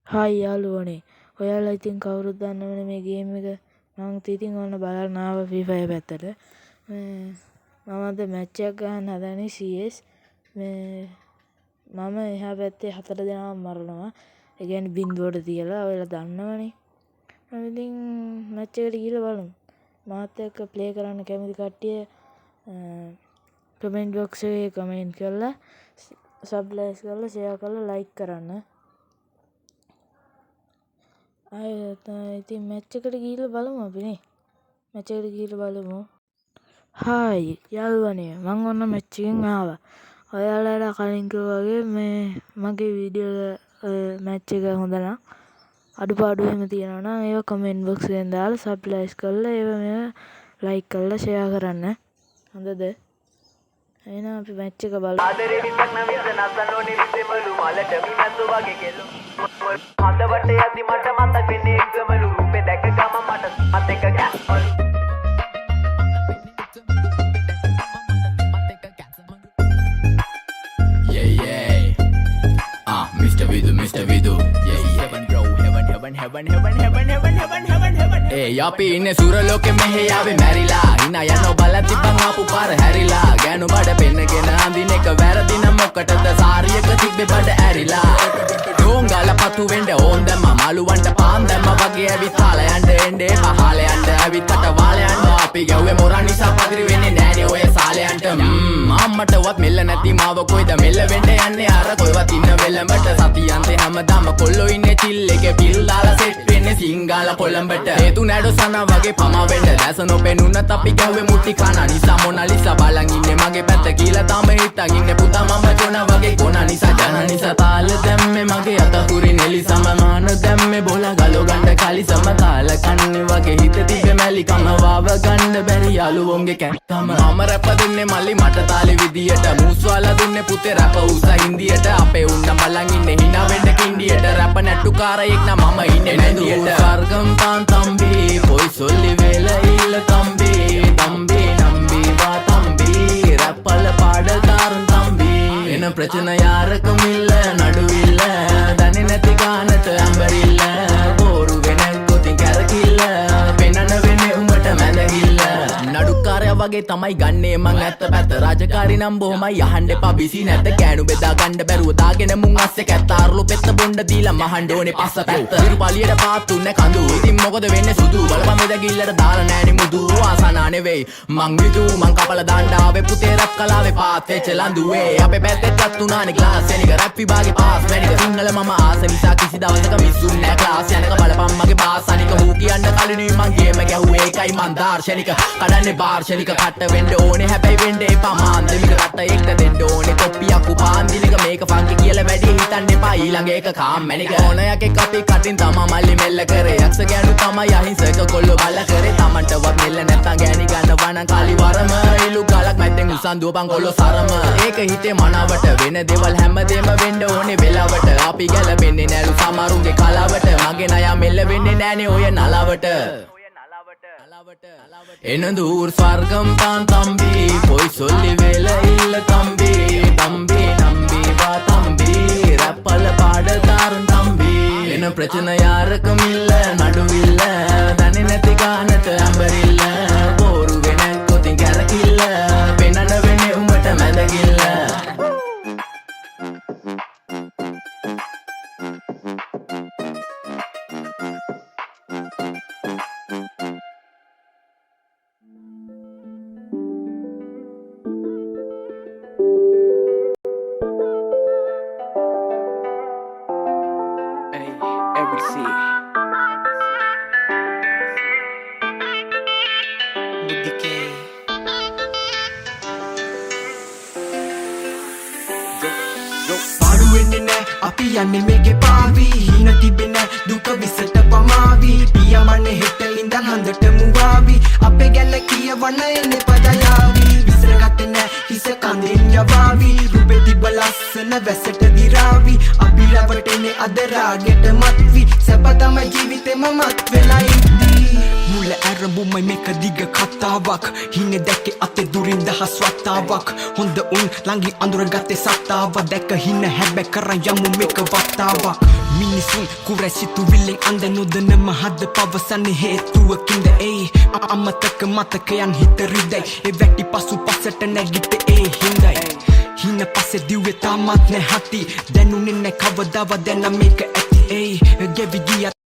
Hi යාළුවනේ. ඔයාලා ඉතින් කවුරුත් දන්නවනේ මේ ගේම් එක. මම ඉතින් ඔන්න බලන්න ආවා FIFA පැත්තට. මම අද මැච් එකක් ගන්න හදන්නේ CS. මම එහා පැත්තේ 4 දෙනාම මරනවා. ඒ කියන්නේ බින්දුවට තියලා ඔයාලා දන්නවනේ. මම ඉතින් මැච් එකට ගිහලා බලමු. මාත් එක්ක ප්ලේ කරන්න කැමති කට්ටිය කමෙන්ට් බොක්ස් එකේ කමෙන්ට් කරලා සබ්ස්ක්‍රයිබ් කරලා ෂෙයා කරලා ලයික් කරන්න. ඉතින් මැච් එකට ගිහිල්ලා බලමු අපි නේ. මැච් එකට ගිහිල්ලා බලමු. හායි යාළුවනේ මම ඔන්න මැච් එකෙන් ආවා. ඔයාලට කලින් කිව්වා වගේ මේ මගේ වීඩියෝ මැච් එක හොඳ නම් අඩුපාඩු එහෙම තියෙනවා නම් ඒවා කමෙන්ට් බොක්ස් එකෙන් දාලා සබ්ස්ක්‍රයිබ් කරලා ඒවා ලයික් කරලා ෂෙයා කරන්න. හොඳද? එහෙනම් අපි මැච් එක බලමු. ආදරේ විතක් නම් විස නසනෝනේ විසෙමලු මලට මිනතු වගේ කෙලු. හදවට යදි මට මතක වෙන්නේ එකමලු රූපේ දැක ගම මට මතක ගැස්මලු. Mr. Vidu, yeah, heaven bro, heaven. Hey, අපි ඉන්නේ සුර ලෝකෙ මෙහෙ ආවේ මැරිලා. හිනා යනවා බලන් තිබ්බන් ආපු පාර හැරිලා. ගෑනු බඩ පෙන්නගෙන අඳින එක වැරදි නම් මොකටද සාරියක තිබ්බේ බඩ ඇරිලා. ඩෝංගල පතු වෙන්න ඕන් දැම්ම මාළුවන්ට පාන් දැම්ම වගේ ඇවිත් තාල යන්න එන්නේ පහල යන්න ඇවිත් කට වාල යන්න අපි ගැව්වේ මොරා නිසා පදිරි වෙන්නේ නෑනේ ඔය සාලයන්ට. අම්මටවත් මෙල්ල නැති මාව කොයිද මෙල්ල වෙන්න යන්නේ අර කොයිවත් ඉන්න වෙලඹට සතියන්තේ හැමදාම කොල්ලෝ ඉන්නේ චිල් එකේ පිල් දාලා සෙට් වෙන්නේ සිංගාල කොළඹට. හේතු නැඩෝ සන වගේ පමා වෙන්න දැස නොපෙනුනත් අපි ගැව්වේ මුටි කන නිසා මොනාලිසා බලන් ඉන්නේ මගේ පැත්ත කියලා තාම හිටන් ඉන්නේ පුතා මම ජොන වගේ කොන නිසා ජන නිසා තාල දැම්මේ මගේ අතකුරි නෙලි සමමාන දැම්මේ බෝලා ගලෝ ගන්න කලි සමතාල කන්නේ වගේ හිත තිබ්බේ මැලි කම වාව ගන්න බැරි යාළුවෝන්ගේ කැක්කම. මම රැප දුන්නේ මල්ලි මට තාලේ විදියට මූස්වාලා දුන්නේ පුතේ රැප උසා හින්දියට අපේ උන්න බලන් ඉන්නේ hina වෙන්න කින්ඩියට රැප නැට්ටුකාරයෙක් නම් මම ඉන්නේ නැදියට. ස්වර්ගම් තාන් තම්බි පොයි සොල්ලි වෙල ඉල්ල තම්බි තම්බි නම්බි වා තම්බි රැප්පල පාඩකාරන් තම්බි එන ප්‍රචන යාරකම ඉල්ල නඩුවිල්ල දන්නේ නැති ගානට අඹරිල්ල බෝරු වෙන ගොතින් කැරකිල්ල පෙනන වෙන්නේ උඹට මැදගිල්ල. නඩුකාරයා වගේ තමයි ගන්නේ මං ඇත්ත පැත්ත රාජකාරි නම් බොහොමයි අහන්න එපා බිසි නැද්ද ගෑනු බෙදා ගන්න බැරුව දාගෙන මුං අස්සේ කැත්තාරුළු පෙත්ත බොණ්ඩ දීලා මහන්න ඕනේ පස්ස පැත්ත. ඉරු පලියට පාත්තුන්නේ කඳු ඉතින් මොකද වෙන්නේ සුදු බලපන් මෙදගිල්ලට දාලා නෑනේ මුදු ආසනා නෙවෙයි මං විදු මං කපල දාන්න ආවේ පුතේ රැප් කලාවේ පාත් වෙච්ච ලඳුවේ අපේ පැත්තෙත් තුනානේ ක්ලාස් එනික රැප් විභාගේ පාස් වෙනික සිංහල මම ආස නිසා කිසි දවසක මිස්සුන් නෑ ක්ලාස් යනක බලපන් මගේ පාස් අනික හූ කියන්න කලිනුයි මං ගේම ගැහුවේ ඒකයි මං දාර්ශනික කඩන්නේ බාර්ශනික කට වෙන්න ඕනේ හැබැයි වෙන්න එපා මාන්දමික කට එක්ක දෙන්න ඕනේ කොප්පියක් උපාන්දිලික මේක ෆන්කි කියලා වැඩි හිතන්න එපා ඊළඟ එක කාම්මැනික ඕනයක් එක්ක අපි කටින් තමා මල්ලි මෙල්ල කරේ යක්ෂ ගෑනු තමයි අහිංසක කොල්ලෝ බල කරේ තමන්ටවත් මෙල්ල නැත්තම් ගෑණි ගන්නවා නම් කාලි වරම ඉලු ගලක් මැද්දෙන් උසන් දුවපන් කොල්ලෝ සරම ඒක හිතේ මනවට වෙන දේවල් හැමදේම වෙන්න ඕනේ වෙලාවට අපි ගැලපෙන්නේ නෑලු සමරුන්ගේ කලාවට මගේ නය මෙල්ල වෙන්නේ නෑනේ ඔය නලාවට. එනදූර් ස්වර්ගම් තාන් තම්බි පොයි සොල්ලි වෙල ඉල්ල තම්බි තම්බි නම්බි වා තම්බි රැප්පල පාඩකාරන් තම්බි එන ප්‍රචන යාරකම ඉල්ල නඩුවිල්ල දන්නේ නැති ගානට අඹරිල්ල බෝරු වෙන ගොතින් කැරකිල්ල පෙනන වෙන්නේ උඹට මැදගිල්ල. අපි යන්නේ මේකේ පාවි හින තිබෙන දුක විසට පමාවි පියවන්නේ හෙට ඉඳන් හඳට මුවාවි අපේ ගැල කියවන එන්නේ පදයාවි විසරගත්තේ නැ හිස කඳින් යවාවි රුපේ තිබ්බ ලස්සන වැසට දිරාවි අපි රවටෙන්නේ අද රාගෙට මත්වි සැප තමයි ජීවිතේම මත් වෙලා ඉද්දී මුල ඇරඹුමයි මේක දිග කතාවක් හින දැක්කේ අතේ දුරින් දහස් වතාවක් හොඳ උන් ළඟින් අඳුරගත්තේ සත්තාව දැක හින හැබැ කරන් යමු මේක වතාවක් මිනිසුන් කුරැසිතු විල්ලෙන් අඳ නොදනම හද පවසන්නේ හේතුවකින්ද ඒ අමතක මතකයන් හිත රිදයි ඒ වැටි පසු පසට නැගිට ඒ හින්දයි හින පස්සේ දිව්වේ තාමත් නැ හති දැනුනේ නැ කවදාවත් දැන මේක ඇති ඒ ගෙවි ගියා